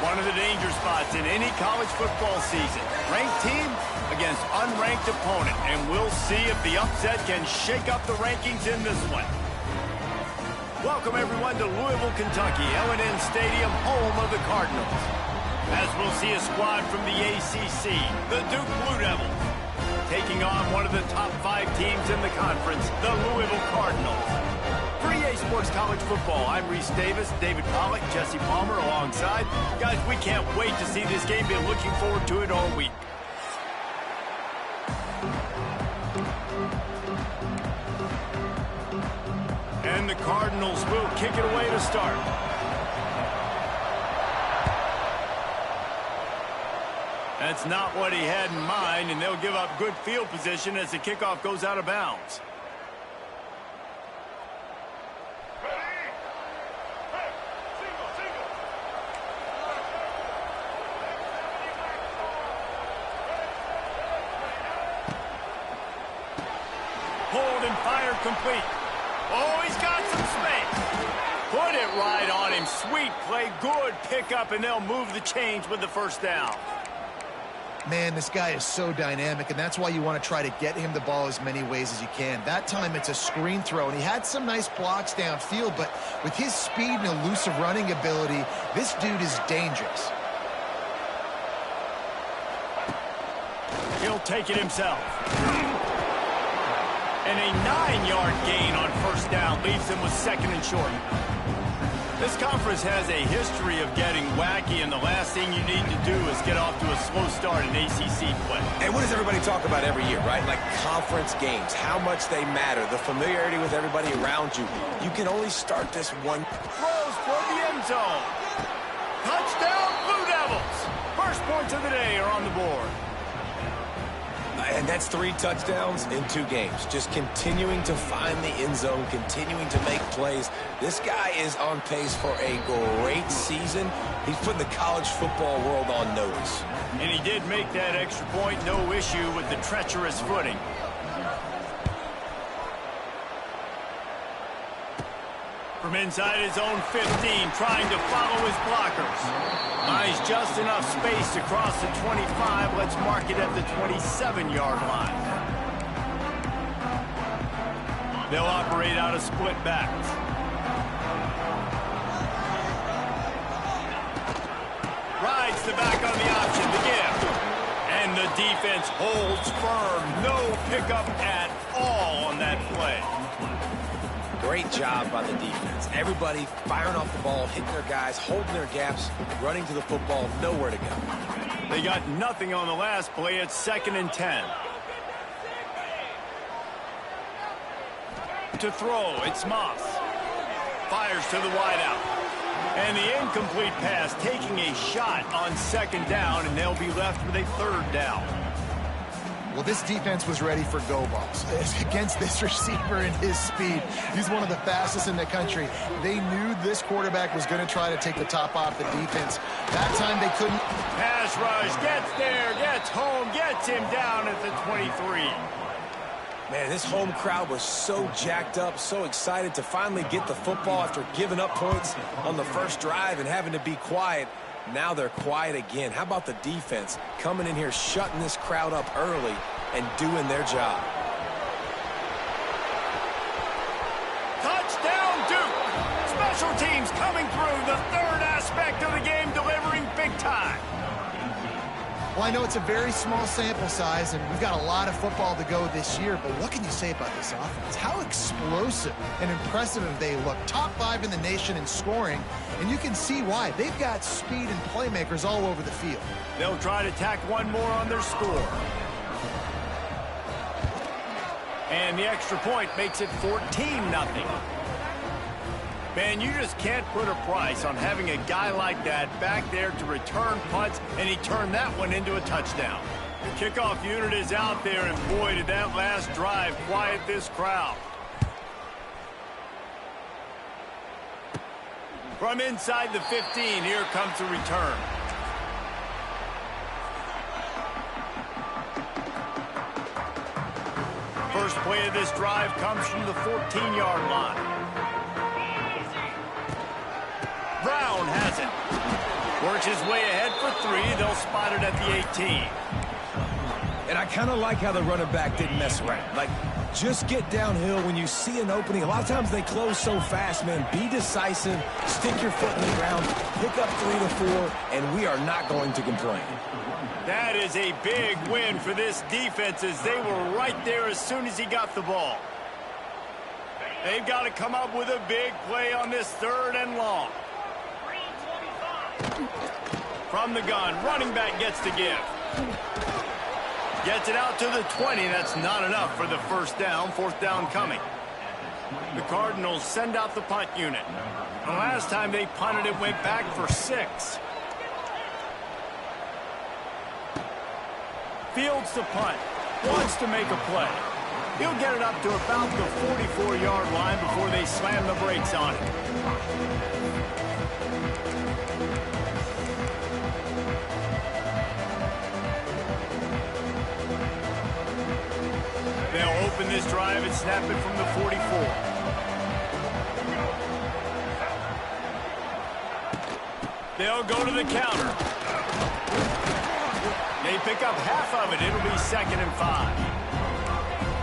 One of the danger spots in any college football season. Ranked team against unranked opponent. And we'll see if the upset can shake up the rankings in this one. Welcome, everyone, to Louisville, Kentucky, L&N Stadium, home of the Cardinals. As we'll see a squad from the ACC, the Duke Blue Devils, taking on one of the top 5 teams in the conference, the Louisville Cardinals. For EA Sports College Football, I'm Reese Davis, David Pollack, Jesse Palmer alongside. Guys, we can't wait to see this game. Been looking forward to it all week. And the Cardinals will kick it away to start. That's not what he had in mind, and they'll give up good field position as the kickoff goes out of bounds. Hold and fire complete. Oh, he's got some space. Put it right on him. Sweet play, good pickup, and they'll move the chains with the first down. Man, this guy is so dynamic, and that's why you want to try to get him the ball as many ways as you can. That time, it's a screen throw, and he had some nice blocks downfield, but with his speed and elusive running ability, this dude is dangerous. He'll take it himself. And a 9-yard gain on first down leaves him with second and short. This conference has a history of getting wacky, and the last thing you need to do is get off to a slow start in ACC play. And what does everybody talk about every year, right? Like conference games, how much they matter, the familiarity with everybody around you. You can only start this one. Throws for the end zone. Touchdown, Blue Devils. First points of the day are on the board. And that's 3 touchdowns in 2 games. Just continuing to find the end zone, continuing to make plays. This guy is on pace for a great season. He's putting the college football world on notice. And he did make that extra point, no issue with the treacherous footing. From inside his own 15, trying to follow his blockers. Buys just enough space to cross the 25. Let's mark it at the 27-yard line. They'll operate out of split backs. Rides the back on the option to give. And the defense holds firm. No pickup at all on that play. Great job by the defense. Everybody firing off the ball, hitting their guys, holding their gaps, running to the football, nowhere to go. They got nothing on the last play. It's 2nd and 10. To throw, it's Moss. Fires to the wideout. And the incomplete pass taking a shot on 2nd down, and they'll be left with a 3rd down. Well, this defense was ready for go balls against this receiver and his speed. He's one of the fastest in the country. They knew this quarterback was going to try to take the top off the defense. That time they couldn't. Pass rush, gets there, gets home, gets him down at the 23. Man, this home crowd was so jacked up, so excited to finally get the football after giving up points on the first drive and having to be quiet. Now they're quiet again. How about the defense coming in here, shutting this crowd up early and doing their job? Touchdown, Duke! Special teams coming through, the 3rd aspect of the game, delivering big time. Well, I know it's a very small sample size, and we've got a lot of football to go this year, but what can you say about this offense? How explosive and impressive they look. Top 5 in the nation in scoring, and you can see why. They've got speed and playmakers all over the field. They'll try to tack one more on their score. And the extra point makes it 14-0. Man, you just can't put a price on having a guy like that back there to return punts, and he turned that one into a touchdown. The kickoff unit is out there, and boy, did that last drive quiet this crowd. From inside the 15, here comes the return. First play of this drive comes from the 14-yard line. Brown has it. Works his way ahead for 3. They'll spot it at the 18. And I kind of like how the running back didn't mess around. Like, just get downhill when you see an opening. A lot of times they close so fast, man. Be decisive, stick your foot in the ground, pick up 3 to 4, and we are not going to complain. That is a big win for this defense as they were right there as soon as he got the ball. They've got to come up with a big play on this 3rd and long. From the gun, running back gets to give. Gets it out to the 20. That's not enough for the first down. 4th down coming. The Cardinals send out the punt unit. The last time they punted, it went back for 6. Fields to punt. Wants to make a play. He'll get it up to about the 44-yard line before they slam the brakes on it. They'll open this drive and snap it from the 44. They'll go to the counter. They pick up half of it. It'll be 2nd and 5.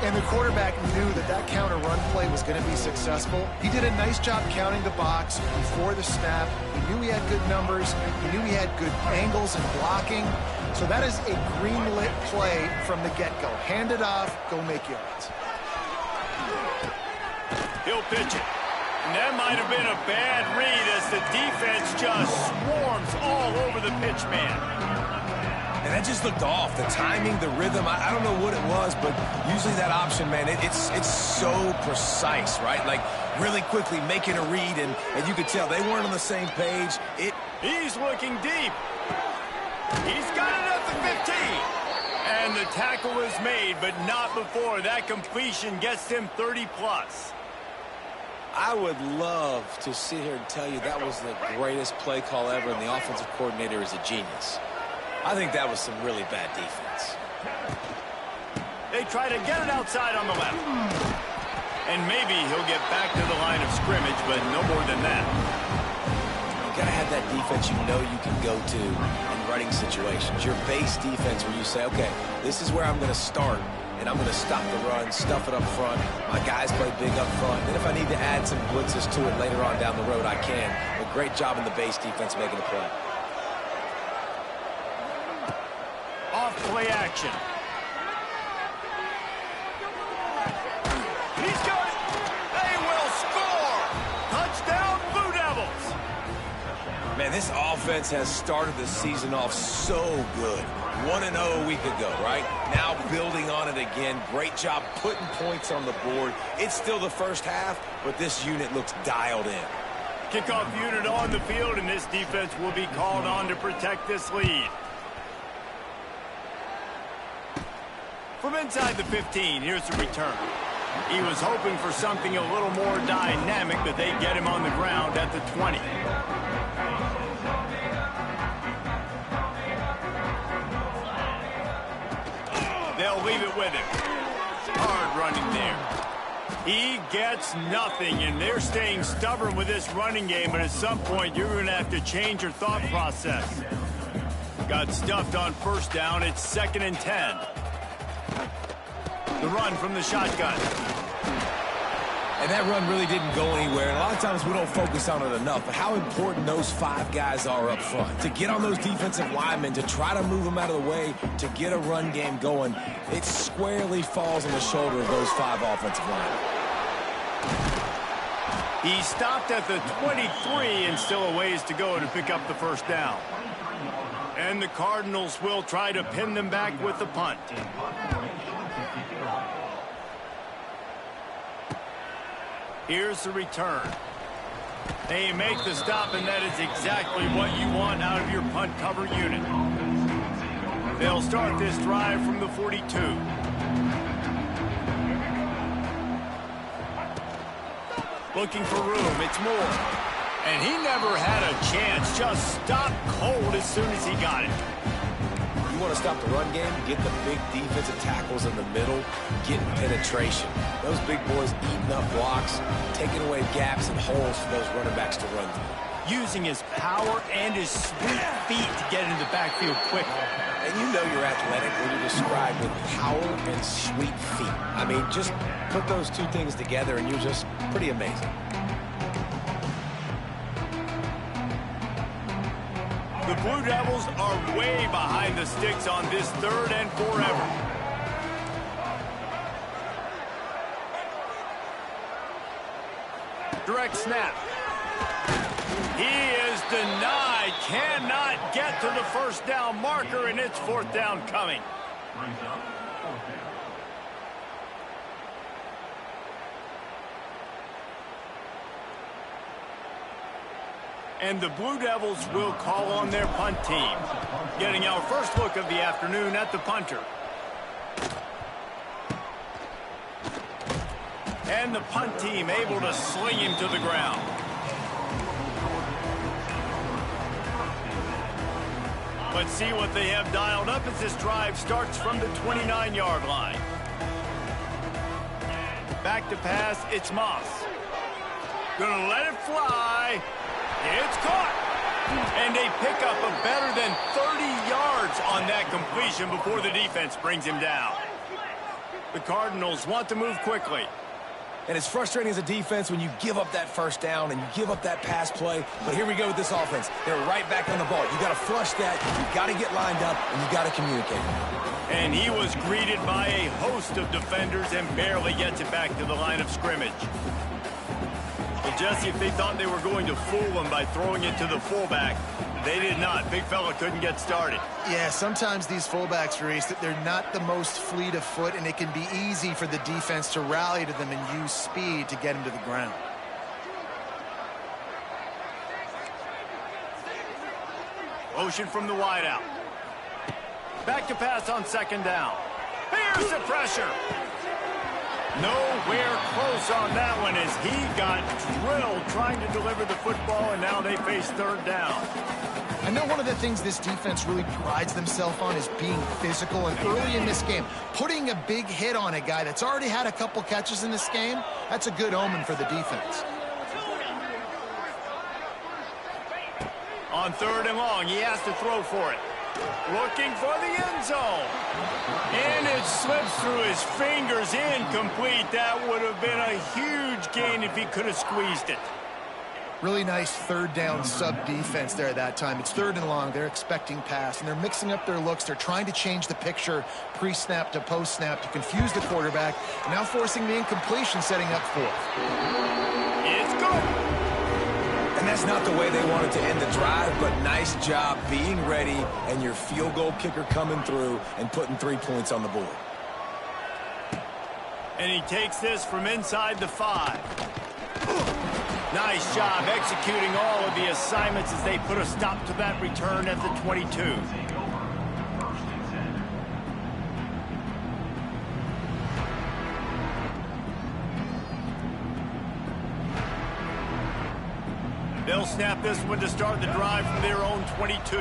And the quarterback knew that that counter run play was going to be successful. He did a nice job counting the box before the snap. He knew he had good numbers. He knew he had good angles and blocking. So that is a green-lit play from the get-go. Hand it off, go make yards. He'll pitch it. And that might have been a bad read as the defense just swarms all over the pitch man. And that just looked off. The timing, the rhythm, I don't know what it was, but usually that option, man, it's so precise, right? Like, really quickly making a read, and you could tell they weren't on the same page. He's looking deep. He's got it at the 15. And the tackle is made, but not before. That completion gets him 30-plus. I would love to sit here and tell you that was the greatest play call ever, and the offensive coordinator is a genius. I think that was some really bad defense. They try to get it outside on the left. And maybe he'll get back to the line of scrimmage, but no more than that. You got to have that defense you know you can go to in running situations. Your base defense where you say, okay, this is where I'm going to start, and I'm going to stop the run, stuff it up front. My guys play big up front. Then if I need to add some blitzes to it later on down the road, I can. A great job in the base defense making a play. Off play action. He's good. They will score. Touchdown, Blue Devils. Man, this offense has started the season off so good. 1-0 a week ago, right? Now building on it again. Great job putting points on the board. It's still the first half, but this unit looks dialed in. Kickoff unit on the field, and this defense will be called on to protect this lead. From inside the 15, here's the return. He was hoping for something a little more dynamic, but they get him on the ground at the 20. They'll leave it with him. Hard running there. He gets nothing, and they're staying stubborn with this running game, but at some point you're going to have to change your thought process. Got stuffed on 1st down. It's 2nd and 10. The run from the shotgun. And that run really didn't go anywhere. And a lot of times we don't focus on it enough, but how important those 5 guys are up front. To get on those defensive linemen, to try to move them out of the way, to get a run game going, it squarely falls on the shoulder of those 5 offensive linemen. He stopped at the 23 and still a ways to go to pick up the 1st down. And the Cardinals will try to pin them back with the punt. Here's the return. They make the stop, and that is exactly what you want out of your punt cover unit. They'll start this drive from the 42. Looking for room. It's Moore. And he never had a chance. Just stopped cold as soon as he got it. You want to stop the run game, get the big defensive tackles in the middle, getting penetration. Those big boys eating up blocks, taking away gaps and holes for those running backs to run through. using his power and his sweet feet to get into the backfield quickly. And you know you're athletic when you're described with power and sweet feet. I mean, just put those two things together and you're just pretty amazing. The Blue Devils are way behind the sticks on this 3rd and forever. Direct snap. He is denied. Cannot get to the first down marker, and it's 4th down coming. And the Blue Devils will call on their punt team. Getting our first look of the afternoon at the punter. And the punt team able to sling him to the ground. Let's see what they have dialed up as this drive starts from the 29-yard line. Back to pass, it's Moss. Gonna let it fly. It's caught. And they pick up a better than 30 yards on that completion before the defense brings him down. The Cardinals want to move quickly. And it's frustrating as a defense when you give up that first down and you give up that pass play. But here we go with this offense. They're right back on the ball. You got to flush that. You got to get lined up, and you got to communicate. And he was greeted by a host of defenders and barely gets it back to the line of scrimmage. Well, Jesse, if they thought they were going to fool him by throwing it to the fullback, they did not. Big fella couldn't get started. Yeah, sometimes these fullbacks, Reese, they're not the most fleet of foot, and it can be easy for the defense to rally to them and use speed to get him to the ground. Motion from the wideout. Back to pass on 2nd down. Here's the pressure. Nowhere close on that one as he got drilled trying to deliver the football, and now they face 3rd down. I know one of the things this defense really prides themselves on is being physical, and early in this game, putting a big hit on a guy that's already had a couple catches in this game, that's a good omen for the defense. On 3rd and long, he has to throw for it. Looking for the end zone. And it slips through his fingers, incomplete. That would have been a huge gain if he could have squeezed it. Really nice 3rd down sub-defense there at that time. It's 3rd and long. They're expecting pass, and they're mixing up their looks. They're trying to change the picture pre-snap to post-snap to confuse the quarterback, now forcing the incompletion, setting up 4th. It's good. And that's not the way they wanted to end the drive, but nice job being ready and your field goal kicker coming through and putting 3 points on the board. And he takes this from inside the 5. Nice job executing all of the assignments as they put a stop to that return at the 22. They'll snap this one to start the drive from their own 22.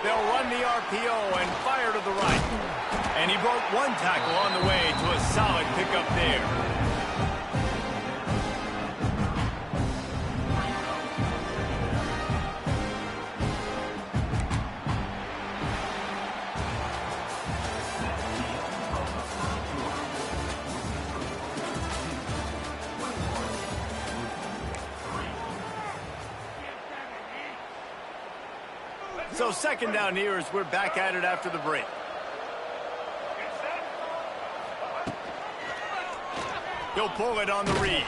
They'll run the RPO and fire to the right. And he broke one tackle on the way to a solid pickup there. So 2nd down here as we're back at it after the break. He'll pull it on the read.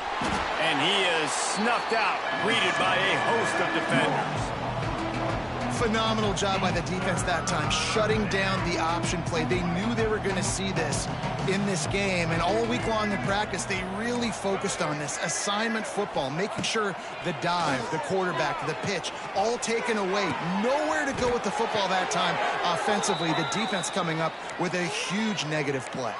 And he is snuffed out, greeted by a host of defenders. Phenomenal job by the defense that time, shutting down the option play. They knew they were going to see this in this game, and all week long in practice, they really focused on this assignment football, making sure the dive, the quarterback, the pitch, all taken away. Nowhere to go with the football that time offensively. The defense coming up with a huge negative play.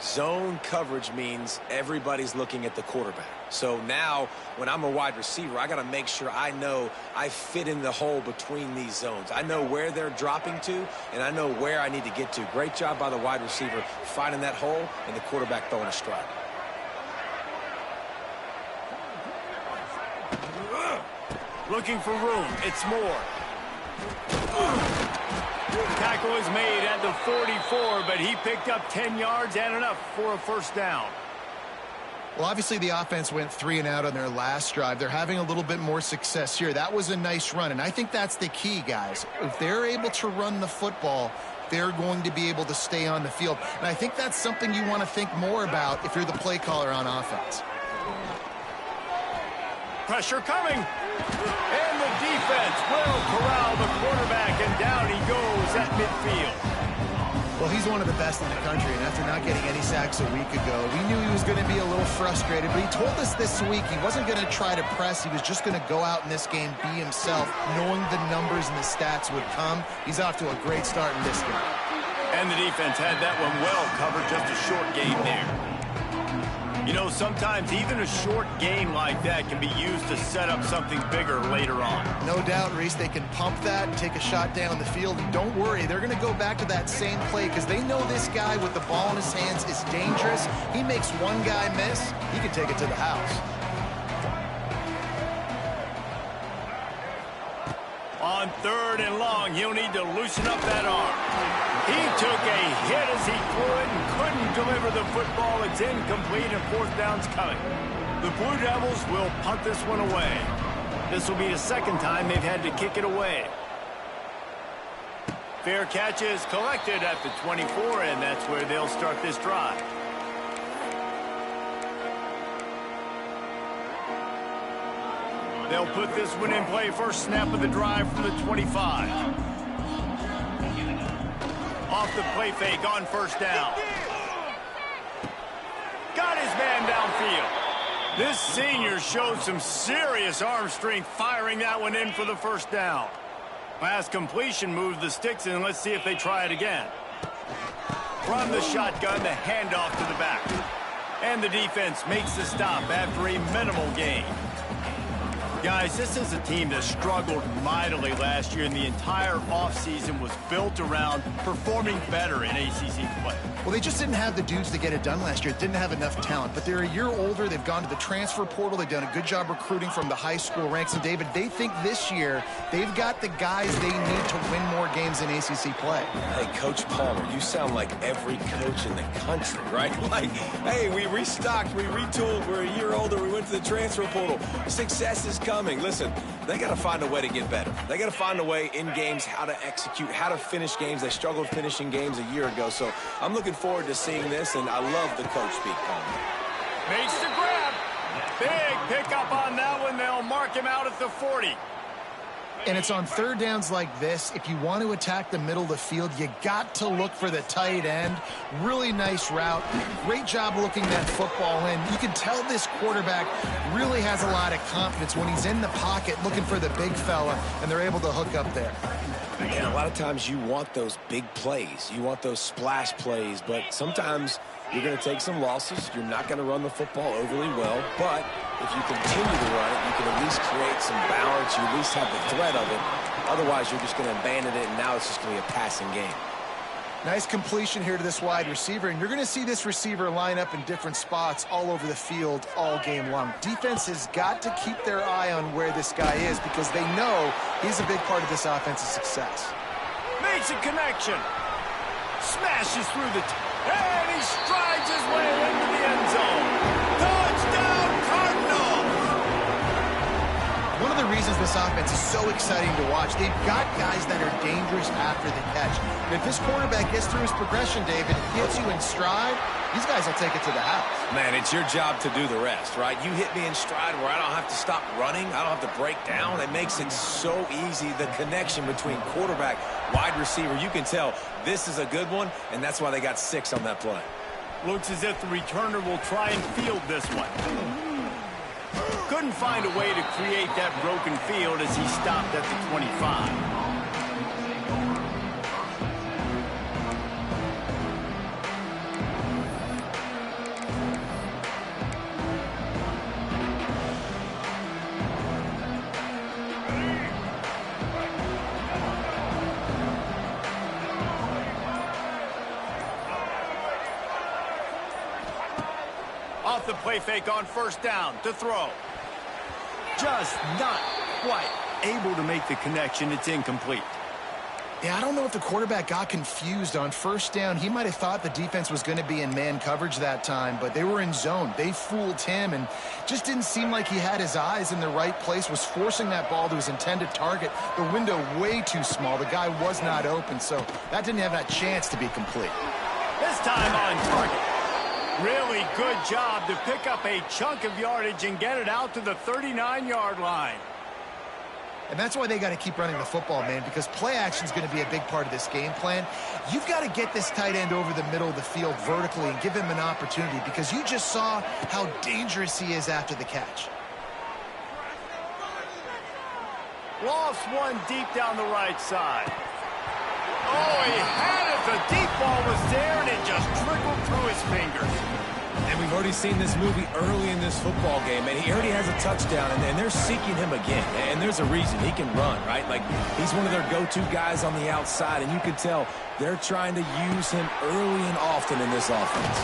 Zone coverage means everybody's looking at the quarterback. So now, when I'm a wide receiver, I got to make sure I know I fit in the hole between these zones. I know where they're dropping to, and I know where I need to get to. Great job by the wide receiver finding that hole, and the quarterback throwing a strike. Looking for room. It's Moore. Tackle is made at the 44, but he picked up 10 yards and enough for a first down. Well, obviously the offense went 3 and out on their last drive. They're having a little bit more success here. That was a nice run, and I think that's the key, guys. If they're able to run the football, they're going to be able to stay on the field. And I think that's something you want to think more about if you're the play caller on offense. Pressure coming. And the defense will corral the quarterback, and down he goes at midfield. Well, he's one of the best in the country, and after not getting any sacks a week ago, we knew he was going to be a little frustrated, but he told us this week he wasn't going to try to press. He was just going to go out in this game, be himself, knowing the numbers and the stats would come. He's off to a great start in this game. And the defense had that one well covered, just a short game there. You know, sometimes even a short game like that can be used to set up something bigger later on. No doubt, Reese, they can pump that and take a shot down the field. And don't worry, they're going to go back to that same play because they know this guy with the ball in his hands is dangerous. He makes one guy miss, he can take it to the house. On 3rd and long, he'll need to loosen up that arm. He took a hit as he threw it and couldn't deliver the football. It's incomplete and 4th down's coming. The Blue Devils will punt this one away. This will be the 2nd time they've had to kick it away. Fair catch is collected at the 24, and that's where they'll start this drive. They'll put this one in play. First snap of the drive from the 25. Off the play fake on 1st down. Got his man downfield. This senior showed some serious arm strength firing that one in for the 1st down. Pass completion moves the sticks in. Let's see if they try it again. From the shotgun, the handoff to the back. And the defense makes the stop after a minimal gain. Guys, this is a team that struggled mightily last year, and the entire offseason was built around performing better in ACC play. Well, they just didn't have the dudes to get it done last year. Didn't have enough talent. But they're a year older. They've gone to the transfer portal. They've done a good job recruiting from the high school ranks. And, David, they think this year they've got the guys they need to win more games in ACC play. Hey, Coach Palmer, you sound like every coach in the country, right? Like, hey, we restocked, we retooled, we're a year older, we went to the transfer portal. Success is coming. Listen, they got to find a way to get better. They got to find a way in games how to execute, how to finish games. They struggled finishing games a year ago. So I'm looking forward to seeing this, and I love the coach speak, Palmer. Makes the grab. Big pickup on that one. They'll mark him out at the 40. And it's on 3rd downs like this. If you want to attack the middle of the field, you got to look for the tight end. Really nice route. Great job looking that football in. You can tell this quarterback really has a lot of confidence when he's in the pocket looking for the big fella, and they're able to hook up there. And a lot of times you want those big plays. You want those splash plays, but sometimes you're going to take some losses. You're not going to run the football overly well, but if you continue to run it, you can at least create some balance. You at least have the threat of it. Otherwise, you're just going to abandon it, and now it's just going to be a passing game. Nice completion here to this wide receiver, and you're going to see this receiver line up in different spots all over the field all game long. Defense has got to keep their eye on where this guy is because they know he's a big part of this offense's success. Makes a connection. Smashes through the... and he strides his way into the end zone. Touchdown, Cardinals! One of the reasons this offense is so exciting to watch, they've got guys that are dangerous after the catch. And if this quarterback gets through his progression, David, hits you in stride, these guys will take it to the house. Man, it's your job to do the rest, right? You hit me in stride where I don't have to stop running. I don't have to break down. It makes it so easy, the connection between quarterback, wide receiver. You can tell this is a good one, and that's why they got 6 on that play. Looks as if the returner will try and field this one. Couldn't find a way to create that broken field as he stopped at the 25. Off the play fake on 1st down to throw. Just not quite able to make the connection. It's incomplete. Yeah, I don't know if the quarterback got confused on first down. He might have thought the defense was going to be in man coverage that time, but they were in zone. They fooled him and just didn't seem like he had his eyes in the right place, was forcing that ball to his intended target. The window way too small. The guy was not open, so that didn't have that chance to be complete. This time on target. Really good job to pick up a chunk of yardage and get it out to the 39-yard line. And that's why they got to keep running the football, man, because play action is going to be a big part of this game plan. You've got to get this tight end over the middle of the field vertically and give him an opportunity, because you just saw how dangerous he is after the catch. Lost one deep down the right side. Oh, he had it. The deep ball was there, and it just trickled through his fingers. And we've already seen this movie early in this football game, and he already has a touchdown, and they're seeking him again. And there's a reason. He can run, right? Like, he's one of their go-to guys on the outside, and you can tell they're trying to use him early and often in this offense.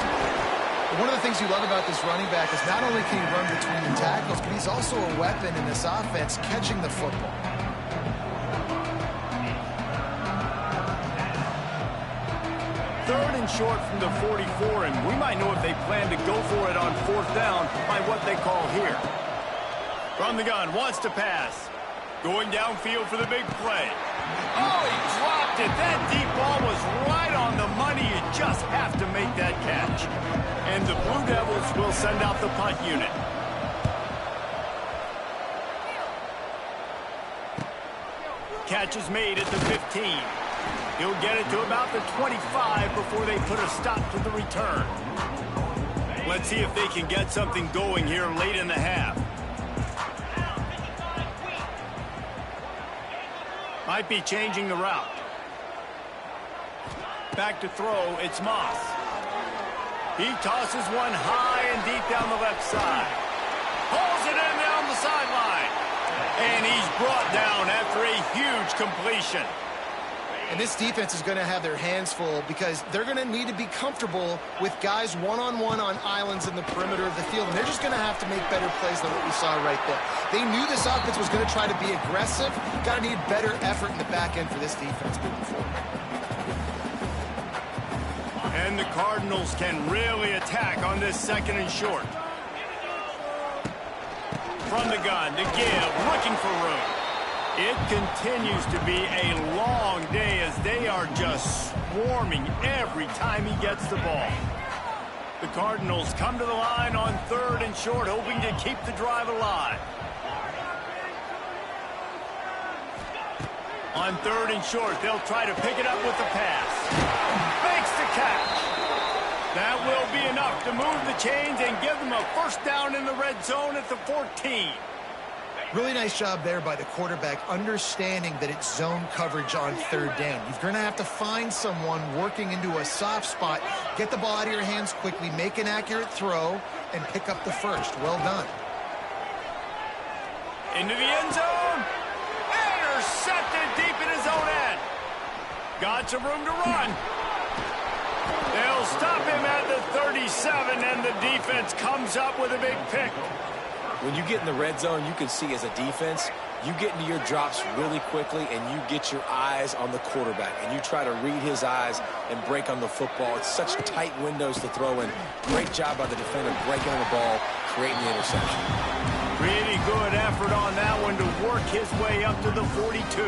One of the things you love about this running back is not only can he run between the tackles, but he's also a weapon in this offense catching the football. Third and short from the 44, and we might know if they plan to go for it on fourth down by what they call here. From the gun, wants to pass. Going downfield for the big play. Oh, he dropped it. That deep ball was right on the money. You just have to make that catch. And the Blue Devils will send out the punt unit. Catch is made at the 15. He'll get it to about the 25 before they put a stop to the return. Let's see if they can get something going here late in the half. Might be changing the route. Back to throw, it's Moss. He tosses one high and deep down the left side. Pulls it in down the sideline. And he's brought down after a huge completion. And this defense is going to have their hands full because they're going to need to be comfortable with guys one-on-one on islands in the perimeter of the field. And they're just going to have to make better plays than what we saw right there. They knew this offense was going to try to be aggressive. Got to need better effort in the back end for this defense moving forward. And the Cardinals can really attack on this second and short. From the gun to give, looking for room. It continues to be a long day as they are just swarming every time he gets the ball. The Cardinals come to the line on third and short, hoping to keep the drive alive. On third and short, they'll try to pick it up with the pass. Makes the catch. That will be enough to move the chains and give them a first down in the red zone at the 14. Really nice job there by the quarterback, understanding that it's zone coverage on third down. You're going to have to find someone working into a soft spot, get the ball out of your hands quickly, make an accurate throw, and pick up the first. Well done. Into the end zone. Intercepted deep in his own end. Got some room to run. They'll stop him at the 37, and the defense comes up with a big pick. When you get in the red zone, you can see as a defense, you get into your drops really quickly and you get your eyes on the quarterback and you try to read his eyes and break on the football. It's such tight windows to throw in. Great job by the defender breaking on the ball, creating the interception. Really good effort on that one to work his way up to the 42.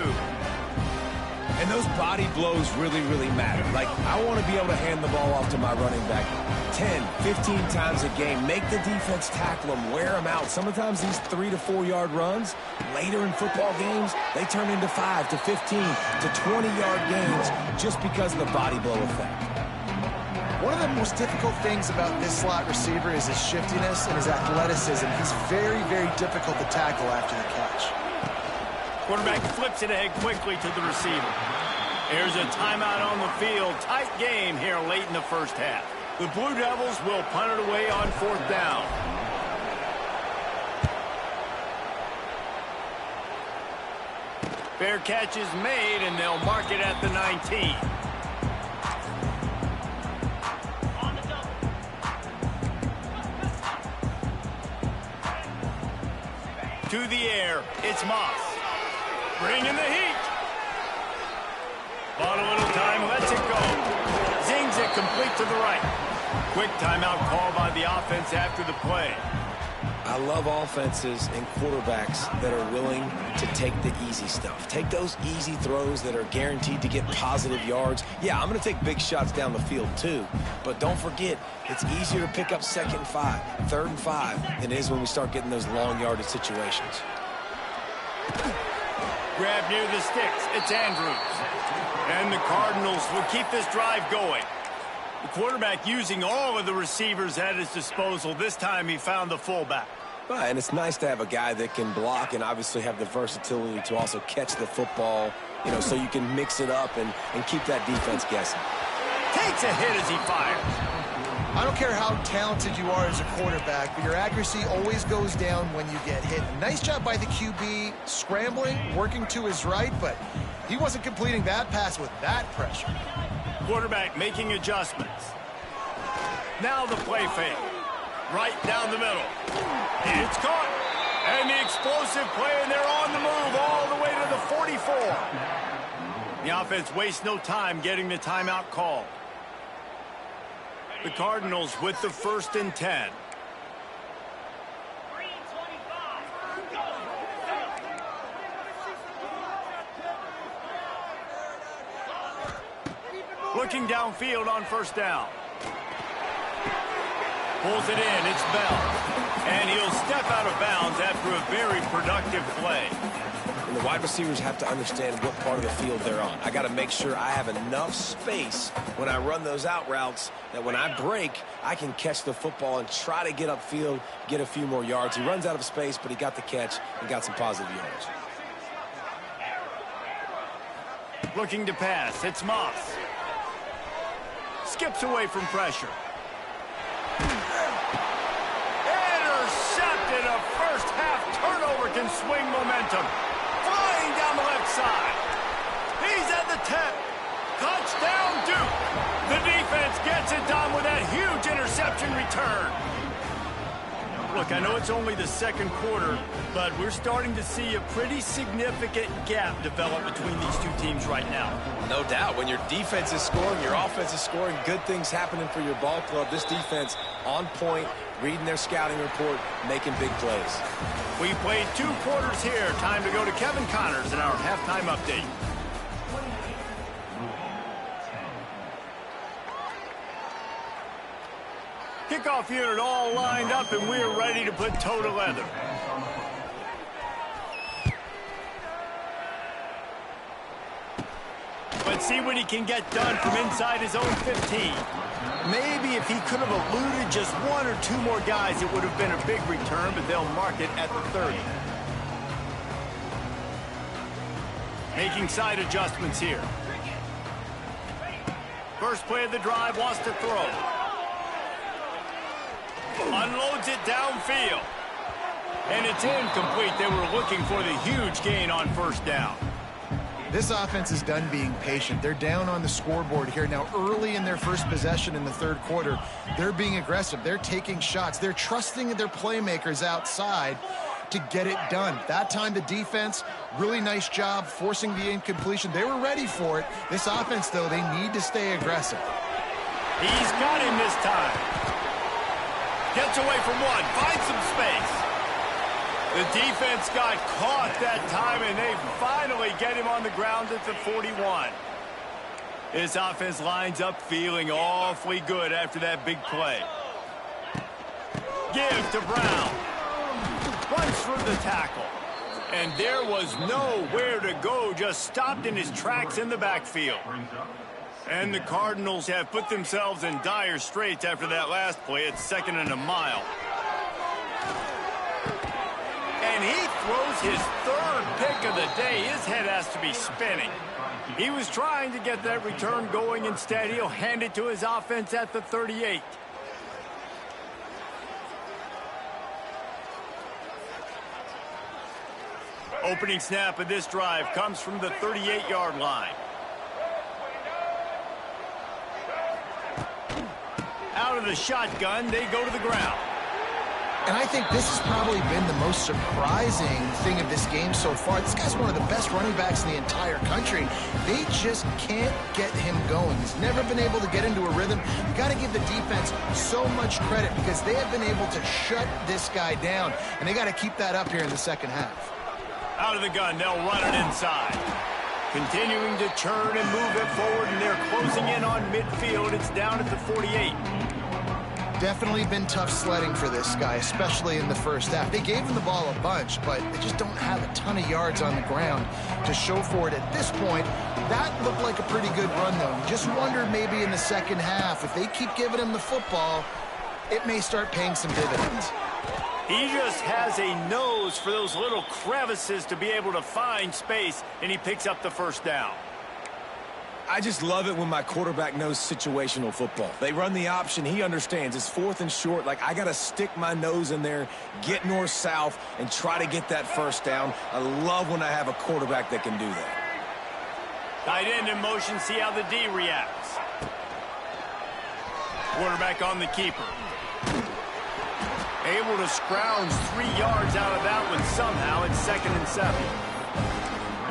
And those body blows really, really matter. Like, I want to be able to hand the ball off to my running back 10, 15 times a game. Make the defense tackle them, wear them out. Sometimes these 3 to 4 yard runs, later in football games, they turn into 5 to 15 to 20-yard gains just because of the body blow effect. One of the most difficult things about this slot receiver is his shiftiness and his athleticism. He's very, very difficult to tackle after the catch. Quarterback flips it ahead quickly to the receiver. There's a timeout on the field. Tight game here late in the first half. The Blue Devils will punt it away on fourth down. Fair catch is made, and they'll mark it at the 19. To the air, it's Moss. Bringing the heat. Bought a little time, lets it go. Zings it complete to the right. Quick timeout call by the offense after the play. I love offenses and quarterbacks that are willing to take the easy stuff. Take those easy throws that are guaranteed to get positive yards. Yeah, I'm going to take big shots down the field too. But don't forget, it's easier to pick up 2nd and 5, 3rd and 5 than it is when we start getting those long yardage situations. Grab near the sticks. It's Andrews. And the Cardinals will keep this drive going. The quarterback using all of the receivers at his disposal. This time he found the fullback. And it's nice to have a guy that can block and obviously have the versatility to also catch the football, you know, so you can mix it up and keep that defense guessing. Takes a hit as he fires. I don't care how talented you are as a quarterback, but your accuracy always goes down when you get hit. Nice job by the QB scrambling, working to his right, but he wasn't completing that pass with that pressure. Quarterback making adjustments. Now the play fake. Right down the middle. It's caught. And the explosive play, and they're on the move all the way to the 44. The offense wastes no time getting the timeout call. The Cardinals with the 1st and 10. Looking downfield on 1st down. Pulls it in, it's Bell. And he'll step out of bounds after a very productive play. And the wide receivers have to understand what part of the field they're on. I got to make sure I have enough space when I run those out routes that when I break, I can catch the football and try to get upfield, get a few more yards. He runs out of space, but he got the catch and got some positive yards. Looking to pass, it's Moss. Skips away from pressure. Intercepted. A first-half turnover can swing momentum. Flying down the left side. He's at the 10. Touchdown, Duke. The defense gets it done with that huge interception return. Look, I know it's only the 2nd quarter, but we're starting to see a pretty significant gap develop between these two teams right now. No doubt. When your defense is scoring, your offense is scoring, good things happening for your ball club. This defense on point, reading their scouting report, making big plays. We played 2 quarters here. Time to go to Kevin Connors in our halftime update. Kickoff unit all lined up, and we're ready to put toe to leather. Let's see what he can get done from inside his own 15. Maybe if he could have eluded just 1 or 2 more guys, it would have been a big return, but they'll mark it at the 30. Making side adjustments here. First play of the drive, wants to throw. Unloads it downfield. And it's incomplete. They were looking for the huge gain on 1st down. This offense is done being patient. They're down on the scoreboard here. Now, early in their first possession in the 3rd quarter, they're being aggressive. They're taking shots. They're trusting their playmakers outside to get it done. That time, the defense, really nice job forcing the incompletion. They were ready for it. This offense, though, they need to stay aggressive. He's got him this time. Gets away from 1, finds some space. The defense got caught that time, and they finally get him on the ground at the 41. This offense lines up feeling awfully good after that big play. Give to Brown. Runs through the tackle. And there was nowhere to go, just stopped in his tracks in the backfield. And the Cardinals have put themselves in dire straits after that last play. It's 2nd and a mile. And he throws his 3rd pick of the day. His head has to be spinning. He was trying to get that return going. Instead, he'll hand it to his offense at the 38. Opening snap of this drive comes from the 38-yard line. Out of the shotgun, they go to the ground. And I think this has probably been the most surprising thing of this game so far. This guy's one of the best running backs in the entire country. They just can't get him going. He's never been able to get into a rhythm. You got to give the defense so much credit because they have been able to shut this guy down, and they got to keep that up here in the second half. Out of the gun, they'll run it inside. Continuing to churn and move it forward, and they're closing in on midfield. It's down at the 48. Definitely been tough sledding for this guy, especially in the first half. They gave him the ball a bunch, but they just don't have a ton of yards on the ground to show for it at this point. That looked like a pretty good run, though. You just wonder maybe in the second half, if they keep giving him the football, it may start paying some dividends. He just has a nose for those little crevices to be able to find space, and he picks up the first down. I just love it when my quarterback knows situational football. They run the option. He understands. It's 4th and short. Like, I got to stick my nose in there, get north-south, and try to get that first down. I love when I have a quarterback that can do that. Tight end in motion. See how the D reacts. Quarterback on the keeper. Able to scrounge 3 yards out of that one somehow. It's 2nd and 7.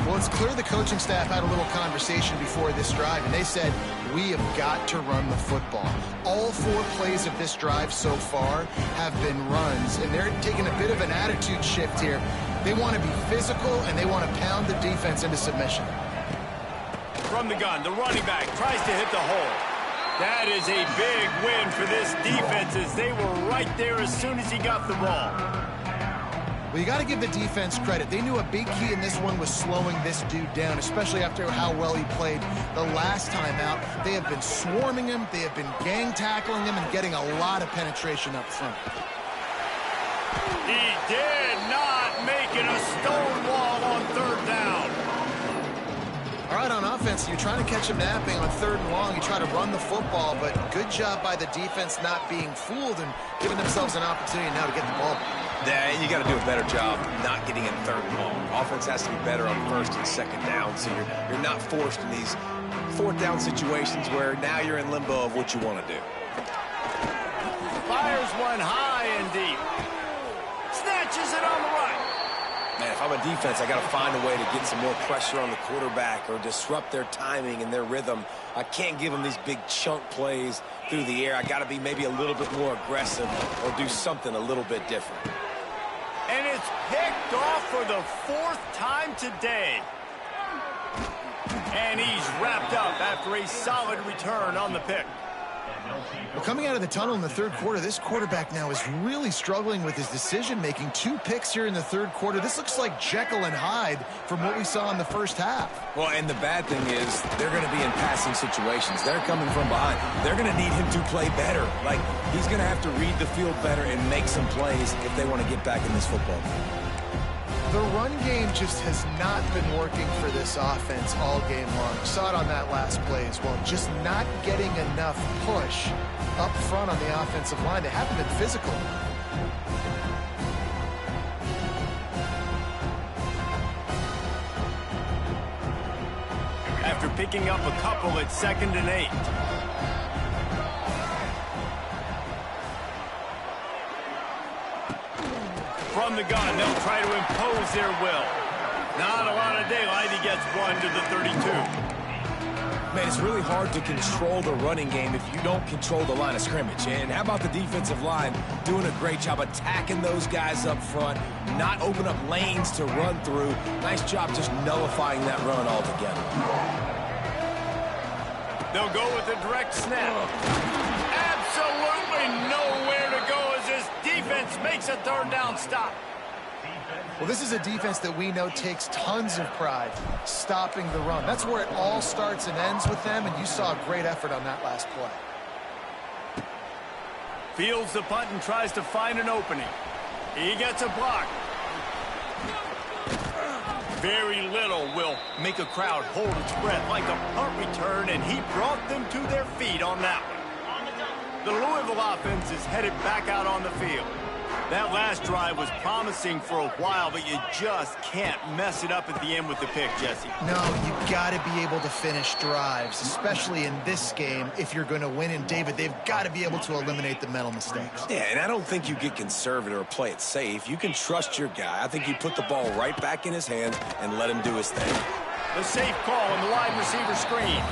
Well, it's clear the coaching staff had a little conversation before this drive, and they said, we have got to run the football. All 4 plays of this drive so far have been runs, and they're taking a bit of an attitude shift here. They want to be physical, and they want to pound the defense into submission. From the gun, the running back tries to hit the hole. That is a big win for this defense as they were right there as soon as he got the ball. Well, you got to give the defense credit. They knew a big key in this one was slowing this dude down, especially after how well he played the last time out. They have been swarming him. They have been gang tackling him and getting a lot of penetration up front. He did not make it a stone wall on 3rd down. All right, on offense, you're trying to catch him napping on 3rd and long. You try to run the football, but good job by the defense not being fooled and giving themselves an opportunity now to get the ball back. Yeah, you got to do a better job not getting it 3rd and long. Offense has to be better on 1st and 2nd down, so you're not forced in these 4th down situations where now you're in limbo of what you want to do. Fires one high and deep. Snatches it on the right. Man, if I'm a defense, I got to find a way to get some more pressure on the quarterback or disrupt their timing and their rhythm. I can't give them these big chunk plays through the air. I got to be maybe a little bit more aggressive or do something a little bit different. And it's picked off for the 4th time today. And he's wrapped up after a solid return on the pick. Well, coming out of the tunnel in the 3rd quarter, this quarterback now is really struggling with his decision-making. 2 picks here in the 3rd quarter. This looks like Jekyll and Hyde from what we saw in the first half. Well, and the bad thing is they're going to be in passing situations. They're coming from behind. They're going to need him to play better. Like, he's going to have to read the field better and make some plays if they want to get back in this football game. The run game just has not been working for this offense all game long. You saw it on that last play as well. Just not getting enough push up front on the offensive line. They haven't been physical. After picking up a couple at 2nd and 8. From the gun, they'll try to impose their will. Not a lot of daylight. He gets one to the 32. Man, it's really hard to control the running game if you don't control the line of scrimmage. And how about the defensive line doing a great job attacking those guys up front, not open up lanes to run through. Nice job just nullifying that run altogether. They'll go with a direct snap. Absolutely nowhere to go as this defense makes a 3rd down stop. Well, this is a defense that we know takes tons of pride stopping the run. That's where it all starts and ends with them, and you saw a great effort on that last play. Fields the punt and tries to find an opening. He gets a block. Very little will make a crowd hold its breath like a punt return, and he brought them to their feet on that one. The Louisville offense is headed back out on the field. That last drive was promising for a while, but you just can't mess it up at the end with the pick, Jesse. No, you've got to be able to finish drives, especially in this game if you're going to win. And, David, they've got to be able to eliminate the mental mistakes. Yeah, and I don't think you get conservative or play it safe. You can trust your guy. I think you put the ball right back in his hands and let him do his thing. The safe call on the wide receiver screen.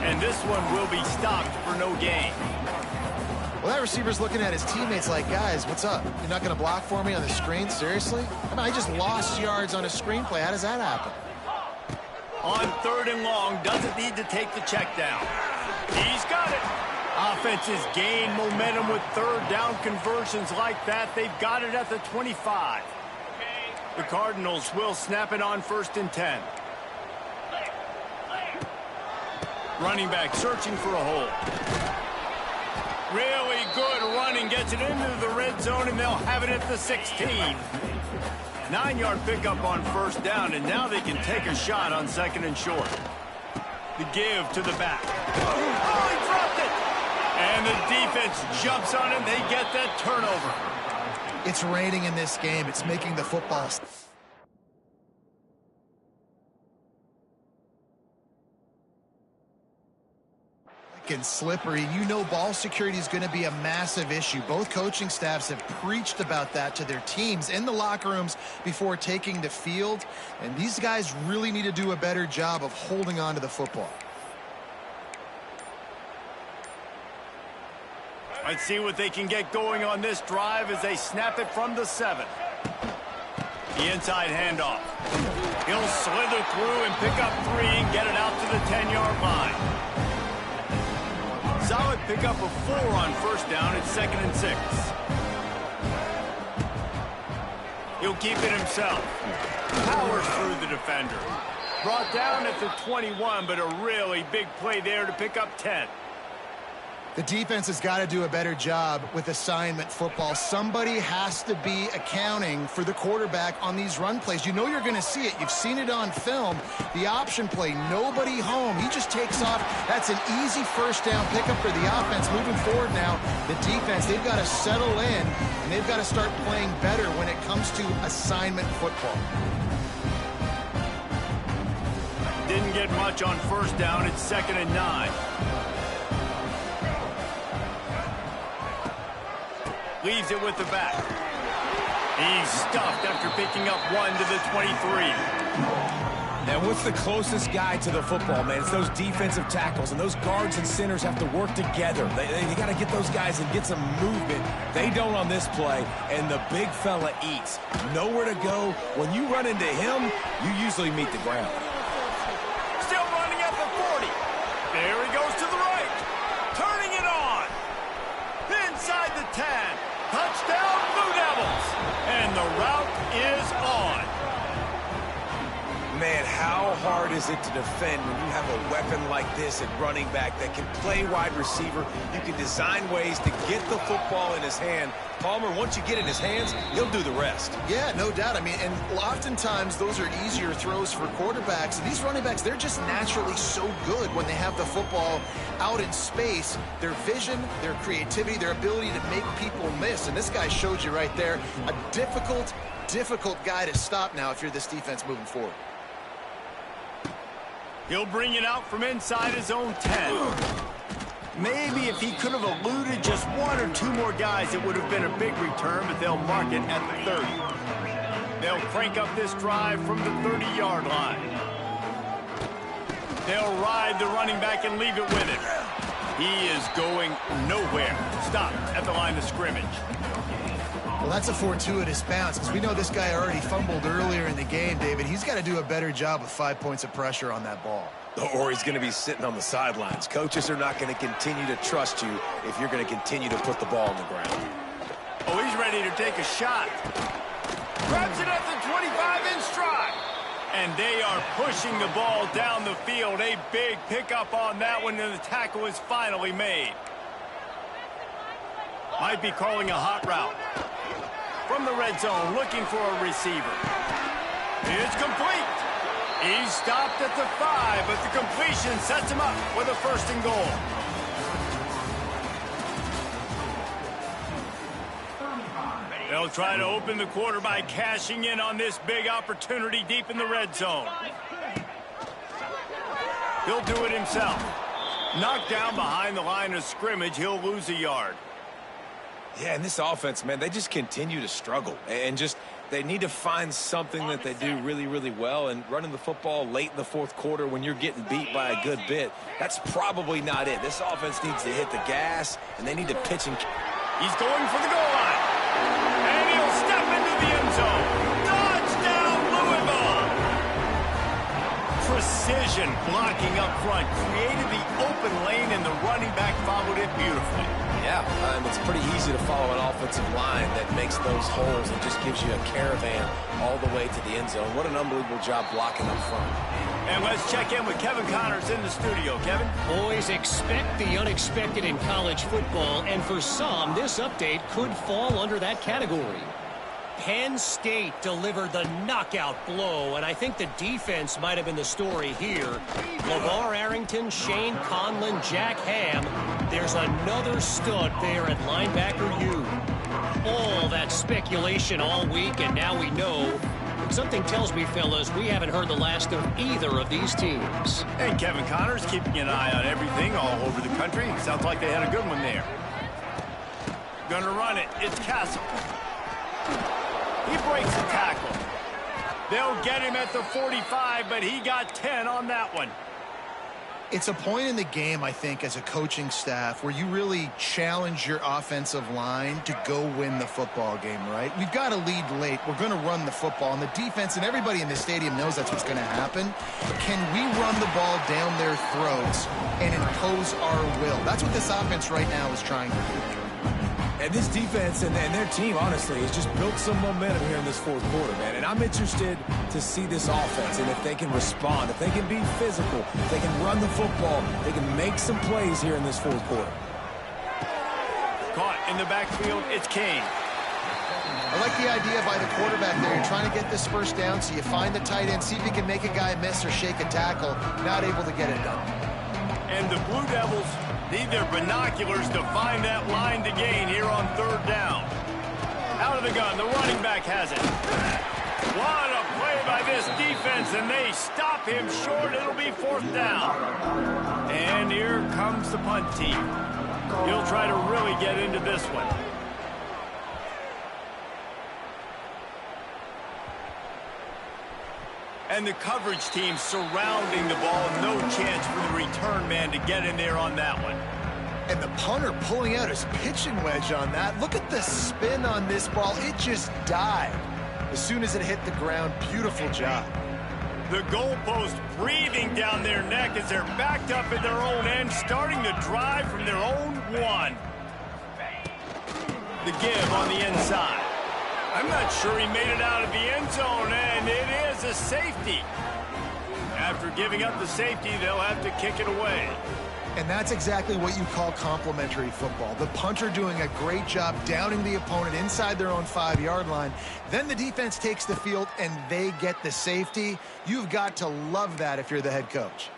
And this one will be stopped for no gain. Well, that receiver's looking at his teammates like, guys, what's up? You're not going to block for me on the screen? Seriously? I mean, I just lost yards on a screenplay. How does that happen? On 3rd and long, doesn't need to take the check down. He's got it. Offenses gain momentum with 3rd down conversions like that. They've got it at the 25. The Cardinals will snap it on 1st and 10. Running back searching for a hole. Really good running, gets it into the red zone, and they'll have it at the 16. 9-yard pickup on 1st down, and now they can take a shot on 2nd and short. The give to the back. Oh, he dropped it! And the defense jumps on it, they get that turnover. It's raining in this game. It's making the football and slippery. You know ball security is going to be a massive issue. Both coaching staffs have preached about that to their teams in the locker rooms before taking the field, and these guys really need to do a better job of holding on to the football. Let's see what they can get going on this drive as they snap it from the 7. The inside handoff. He'll slither through and pick up 3 and get it out to the 10-yard line. Solid pickup of 4 on 1st down at 2nd and 6. He'll keep it himself. Powers through the defender. Brought down at the 21, but a really big play there to pick up 10. The defense has got to do a better job with assignment football. Somebody has to be accounting for the quarterback on these run plays. You know you're going to see it. You've seen it on film. The option play, nobody home. He just takes off. That's an easy 1st down pickup for the offense. Moving forward now, the defense, they've got to settle in, and they've got to start playing better when it comes to assignment football. Didn't get much on 1st down. It's 2nd and 9. Leaves it with the back. He's stuffed after picking up 1 to the 23. And what's the closest guy to the football, man? It's those defensive tackles, and those guards and centers have to work together. They got to get those guys and get some movement. They don't on this play, and the big fella eats. Nowhere to go. When you run into him, you usually meet the ground. Still running at the 40. There he goes to the right. Turning it on. Inside the 10. Touchdown, Blue Devils! And the route is on. Man, how hard is it to defend when you have a weapon like this at running back that can play wide receiver? You can design ways to get the football in his hand. Palmer, once you get it in his hands, he'll do the rest. Yeah, no doubt. I mean, and oftentimes those are easier throws for quarterbacks. And these running backs, they're just naturally so good when they have the football out in space. Their vision, their creativity, their ability to make people miss. And this guy showed you right there, a difficult guy to stop now if you're this defense moving forward. He'll bring it out from inside his own 10. Maybe if he could have eluded just 1 or 2 more guys, it would have been a big return, but they'll mark it at the 30. They'll crank up this drive from the 30-yard line. They'll ride the running back and leave it with him. He is going nowhere. Stopped at the line of scrimmage. Well, that's a fortuitous bounce because we know this guy already fumbled earlier in the game, David. He's got to do a better job with 5 points of pressure on that ball. Or he's going to be sitting on the sidelines. Coaches are not going to continue to trust you if you're going to continue to put the ball on the ground. Oh, he's ready to take a shot. Grabs it at the 25 in stride. And they are pushing the ball down the field. A big pickup on that one, and the tackle is finally made. Might be calling a hot route. From the red zone, looking for a receiver. It's complete. He's stopped at the 5, but the completion sets him up with a 1st and goal. They'll They'll try to open the quarter by cashing in on this big opportunity deep in the red zone. He'll do it himself. Knocked down behind the line of scrimmage, he'll lose a yard. Yeah, and this offense, man, they just continue to struggle. And just, they need to find something that they do really, really well. And running the football late in the fourth quarter when you're getting beat by a good bit, that's probably not it. This offense needs to hit the gas, and they need to pitch and... He's going for the goal line. And he'll step into the end zone. Touchdown, Louisville! Precision blocking up front created the open lane, and the running back followed it beautifully. Yeah, and it's pretty easy to follow an offensive line that makes those holes and just gives you a caravan all the way to the end zone. What an unbelievable job blocking up front. And let's check in with Kevin Connors in the studio. Kevin? Boys, expect the unexpected in college football, and for some, this update could fall under that category. Penn State delivered the knockout blow, and I think the defense might have been the story here. LeVar Arrington, Shane Conlon, Jack Ham. There's another stud there at linebacker U. All that speculation all week, and now we know. But something tells me, fellas, we haven't heard the last of either of these teams. And Kevin Connors keeping an eye on everything all over the country. Sounds like they had a good one there. Gonna run it. It's Castle. He breaks the tackle. They'll get him at the 45, but he got 10 on that one. It's a point in the game, I think, as a coaching staff where you really challenge your offensive line to go win the football game, right? We've got to lead late. We're going to run the football, and the defense and everybody in the stadium knows that's what's going to happen. Can we run the ball down their throats and impose our will? That's what this offense right now is trying to do. And this defense and their team, honestly, has just built some momentum here in this fourth quarter, man. And I'm interested to see this offense and if they can respond, if they can be physical, if they can run the football, they can make some plays here in this fourth quarter. Caught in the backfield, it's Kane. I like the idea by the quarterback there. You're trying to get this first down, so you find the tight end, see if he can make a guy miss or shake a tackle. Not able to get it done. And the Blue Devils need their binoculars to find that line to gain here on third down. Out of the gun, the running back has it. What a play by this defense, and they stop him short. It'll be fourth down. And here comes the punt team. He'll try to really get into this one. And the coverage team surrounding the ball. No chance for the return man to get in there on that one. And the punter pulling out his pitching wedge on that. Look at the spin on this ball. It just dived as soon as it hit the ground. Beautiful job. The goalpost breathing down their neck as they're backed up in their own end, starting to drive from their own one. The give on the inside. I'm not sure he made it out of the end zone, and it is a safety. After giving up the safety, they'll have to kick it away. And that's exactly what you call complementary football. The punter doing a great job downing the opponent inside their own 5-yard line. Then the defense takes the field, and they get the safety. You've got to love that if you're the head coach.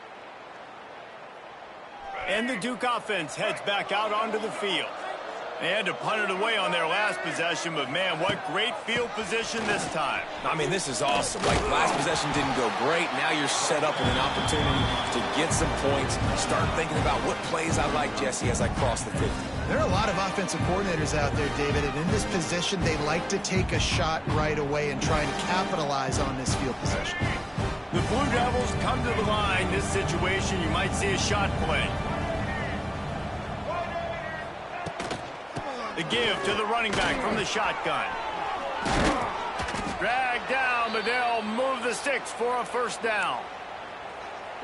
And the Duke offense heads back out onto the field. They had to punt it away on their last possession, but, man, what great field position this time. I mean, this is awesome. Like, last possession didn't go great. Now you're set up with an opportunity to get some points. Start thinking about what plays I like, Jesse, as I cross the 50. There are a lot of offensive coordinators out there, David, and in this position, they like to take a shot right away and try and capitalize on this field possession. The Blue Devils come to the line. This situation, you might see a shot play. The give to the running back from the shotgun. Dragged down, but they'll move the sticks for a first down.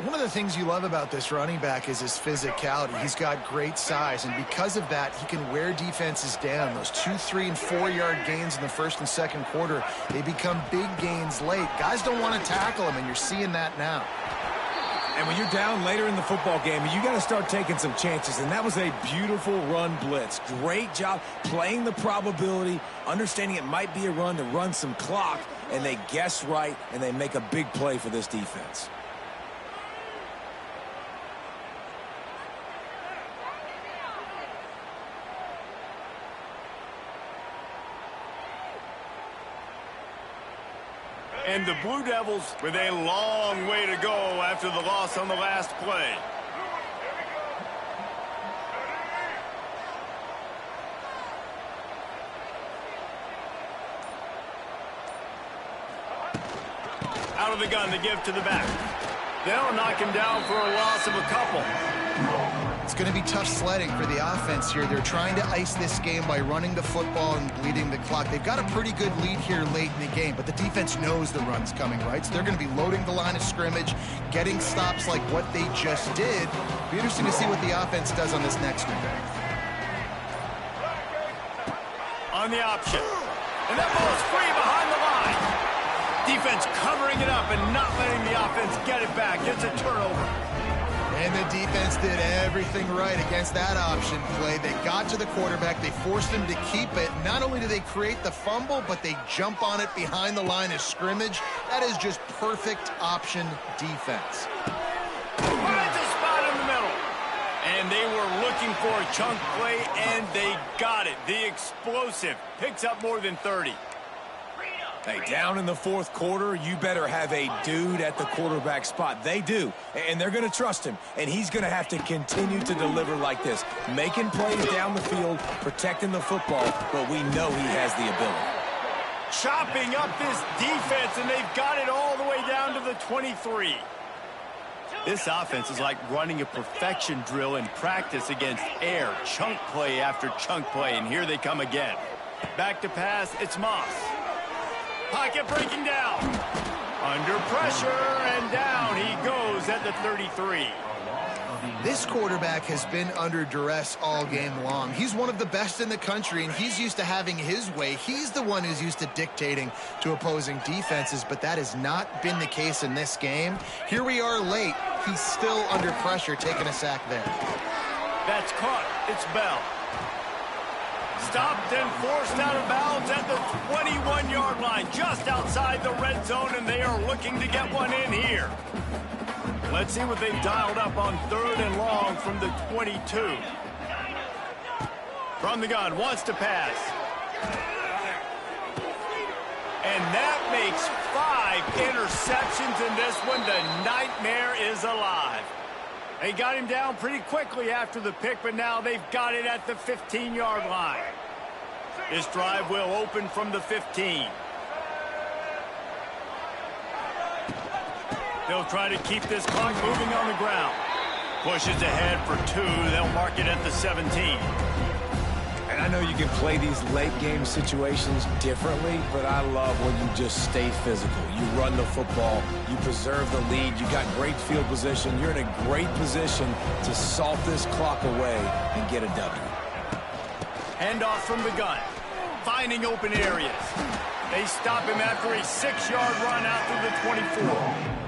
One of the things you love about this running back is his physicality. He's got great size, and because of that, he can wear defenses down. Those 2-, 3-, and 4-yard gains in the first and second quarter, they become big gains late. Guys don't want to tackle him, and you're seeing that now. And when you're down later in the football game, you got to start taking some chances. And that was a beautiful run blitz. Great job playing the probability, understanding it might be a run to run some clock, and they guess right, and they make a big play for this defense. And the Blue Devils with a long way to go after the loss on the last play. Out of the gun to give to the back. They'll knock him down for a loss of a couple. It's going to be tough sledding for the offense here. They're trying to ice this game by running the football and bleeding the clock. They've got a pretty good lead here late in the game, but the defense knows the run's coming, right? So they're going to be loading the line of scrimmage, getting stops like what they just did. Be interesting to see what the offense does on this next one. On the option. And that ball's free behind the line. Defense covering it up and not letting the offense get it back. It's a turnover. And the defense did everything right against that option play. They got to the quarterback. They forced him to keep it. Not only do they create the fumble, but they jump on it behind the line of scrimmage. That is just perfect option defense. Finds a spot in the middle. And they were looking for a chunk play, and they got it. The explosive picks up more than 30. Hey, down in the fourth quarter, you better have a dude at the quarterback spot. They do, and they're going to trust him, and he's going to have to continue to deliver like this, making plays down the field, protecting the football, but we know he has the ability. Chopping up this defense, and they've got it all the way down to the 23. This offense is like running a perfection drill in practice against air, chunk play after chunk play, and here they come again. Back to pass, it's Moss. Pocket breaking down. Under pressure, and down he goes at the 33. This quarterback has been under duress all game long. He's one of the best in the country, and he's used to having his way. He's the one who's used to dictating to opposing defenses, but that has not been the case in this game. Here we are late. He's still under pressure, taking a sack there. That's caught. It's Bell. Stopped and forced out of bounds at the 21-yard line, just outside the red zone, and they are looking to get one in here. Let's see what they've dialed up on 3rd and long from the 22. From the gun, wants to pass. And that makes 5 interceptions in this one. The nightmare is alive. They got him down pretty quickly after the pick, but now they've got it at the 15-yard line. This drive will open from the 15. They'll try to keep this clock moving on the ground. Pushes ahead for 2. They'll mark it at the 17. And I know you can play these late-game situations differently, but I love when you just stay physical. You run the football, you preserve the lead, you got great field position. You're in a great position to salt this clock away and get a W. Handoff from the gun, finding open areas. They stop him after a 6-yard run out to the 24.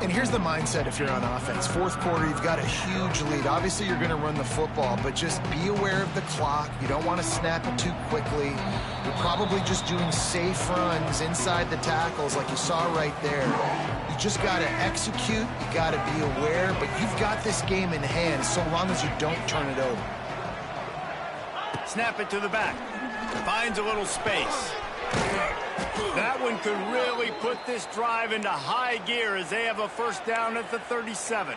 And here's the mindset if you're on offense. Fourth quarter, you've got a huge lead. Obviously, you're going to run the football, but just be aware of the clock. You don't want to snap it too quickly. You're probably just doing safe runs inside the tackles like you saw right there. You just got to execute. You got to be aware, but you've got this game in hand so long as you don't turn it over. Snap it to the back. Finds a little space. That one could really put this drive into high gear as they have a first down at the 37.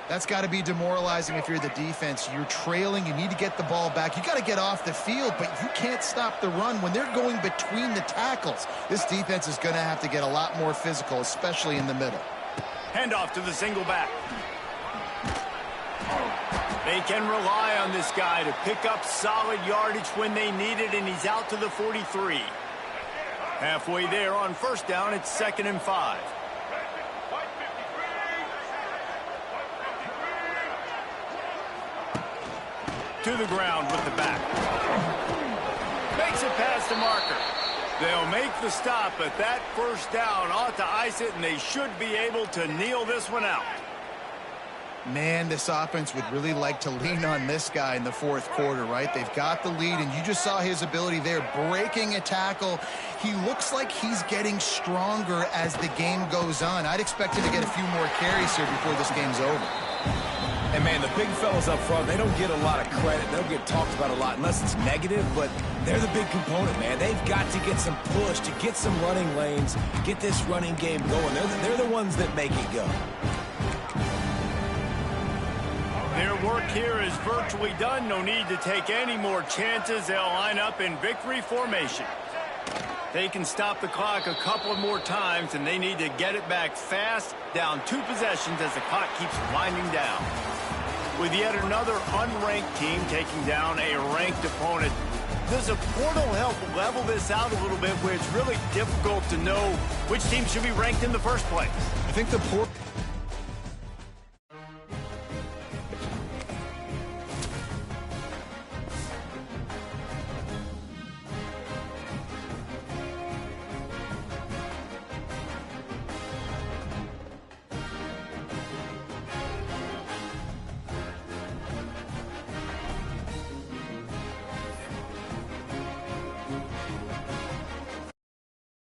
That's got to be demoralizing if you're the defense. You're trailing. You need to get the ball back. You got to get off the field, but you can't stop the run when they're going between the tackles. This defense is going to have to get a lot more physical, especially in the middle. Handoff to the single back. They can rely on this guy to pick up solid yardage when they need it, and he's out to the 43. Halfway there on first down, it's 2nd and 5. To the ground with the back. Makes it past the marker. They'll make the stop, but that first down ought to ice it, and they should be able to kneel this one out. Man, this offense would really like to lean on this guy in the fourth quarter, right? They've got the lead, and you just saw his ability there, breaking a tackle. He looks like he's getting stronger as the game goes on. I'd expect him to get a few more carries here before this game's over. And, man, the big fellas up front, they don't get a lot of credit. They don't get talked about a lot unless it's negative, but they're the big component, man. They've got to get some push, to get some running lanes, get this running game going. They're the ones that make it go. Their work here is virtually done. No need to take any more chances. They'll line up in victory formation. They can stop the clock a couple more times, and they need to get it back fast, down 2 possessions as the clock keeps winding down. With yet another unranked team taking down a ranked opponent, does a portal help level this out a little bit where it's really difficult to know which team should be ranked in the first place? I think the portal